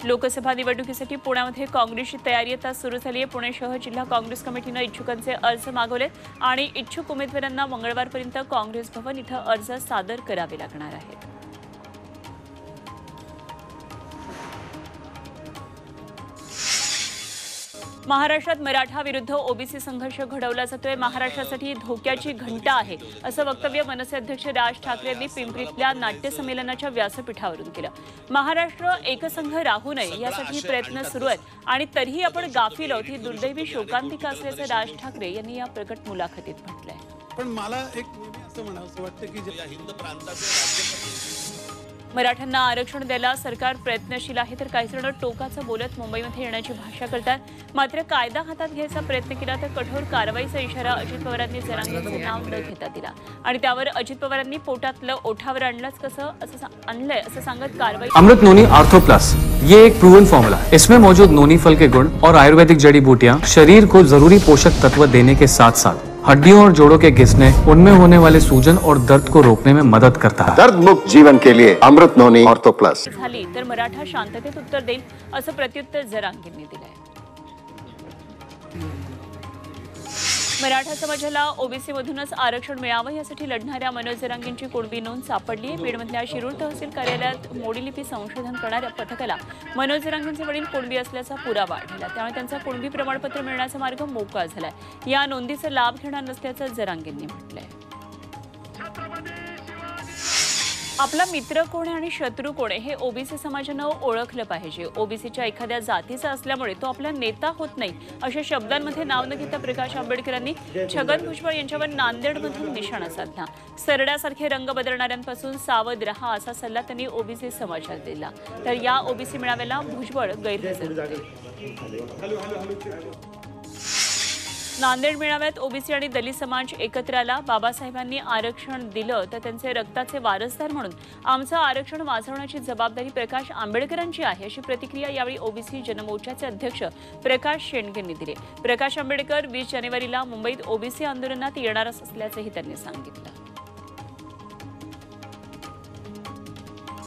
लोकसभा निवडणुकीसाठी पुण्यामध्ये काँग्रेसची तयारी आता सुरू झाली आहे। पुणे शहर जिल्हा काँग्रेस कमिटीनं इच्छुकांचे अर्ज मागवले आणि इच्छुक उमेदवारांना मंगळवारपर्यंत काँग्रेस भवन इथं अर्ज सादर करावे लागणार आहेत। महाराष्ट्रात मराठा विरुद्ध ओबीसी संघर्ष घडवला जातोय। महाराष्ट्रासाठी धोक्याची घंटा आहे असं वक्तव्य मनसे अध्यक्ष राज ठाकरे यांनी पिंपरीतल्या नाट्य संमेलनाच्या व्यासपीठावरून केलं। महाराष्ट्र एकसंघ राहू नये यासाठी प्रयत्न सुरू आहेत आणि तरीही आपण गाफील आहोत ही दुर्दैवी शोकांतिका असल्याचं राज ठाकरे यांनी या प्रकट मुलाखतीत म्हटलंय। पण मला एक असं म्हणावंसं वाटतं की या हिंद प्रांताचे मराठ्यांना आरक्षण द्यायला सरकार प्रयत्नशील आहे तर काही जण टोकाचं बोलत मुंबईमध्ये येण्याची भाषा करतात। मात्र कायदा हातात घ्यायचा प्रयत्न केला तर कठोर कारवाईचा इशारा अजित पवारांनी जरांगेंचं नाव न घेता दिला आणि त्यावर अजित पवारांनी पोटातलं ओठावर आणलंच कसं असं सांगत कारवाई। अमृत नोनी आर्थो प्लस ये एक प्रूवन फॉर्मूला है। इसमें मौजूद नोनी फल के गुण और आयुर्वेदिक जड़ी बूटियां शरीर को जरूरी पोषक तत्व देने के साथ साथ हड्डियों और जोड़ों के घिसने, उनमें होने वाले सूजन और दर्द को रोकने में मदद करता है। दर्द मुक्त जीवन के लिए अमृत नोनी ऑर्थो प्लस झाली तर मराठा शांततेत उत्तर देईल असं प्रत्युत्तर जरांगेंनी दिलंय। मराठा समाजाला ओबीसी मधूनच आरक्षण मिळावं यासाठी लढणाऱ्या मनोज जरांगेंची कुणबी नोंद सापडली आहे। बीडमधल्या शिरूर तहसील कार्यालयात मोडीलिपी संशोधन करणाऱ्या पथकाला मनोज जरांगेंचे वडील कुणबी असल्याचा पुरावा आढळला, त्यामुळे त्यांचा कुणबी प्रमाणपत्र मिळण्याचा मार्ग मोकळा झालाय। या नोंदीचा लाभ घेणार नसल्याचं जरांगेंनी म्हटलंय। आपला मित्र कोण आहे आणि शत्रू कोण आहे हे ओबीसी समाजानं ओळखलं पाहिजे। ओबीसीच्या एखाद्या जातीचा असल्यामुळे तो आपला नेता होत नाही अशा शब्दांमध्ये नाव न घेता प्रकाश आंबेडकरांनी छगन भुजबळ यांच्यावर नांदेडमधून निशाणा साधला। सरड्यासारखे रंग बदलणाऱ्यांपासून सावध रहा असा सल्ला त्यांनी ओबीसी समाजाला दिला। तर या ओबीसी मेळाव्याला भुजबळ गैरहजर होते। नांदेड मेळाव्यात ओबीसी आणि दलित समाज एकत्र आला। बाबासाहेबांनी आरक्षण दिलं तर त्यांचे रक्ताचे वारसदार म्हणून आमचं आरक्षण वाचवण्याची जबाबदारी प्रकाश आंबेडकरांची आहे अशी प्रतिक्रिया यावेळी ओबीसी जनमोर्चाचे अध्यक्ष प्रकाश शेंडगेंनी दिली। प्रकाश आंबेडकर 20 जानेवारीला मुंबईत ओबीसी आंदोलनात येणार असल्याचंही त्यांनी सांगितलं।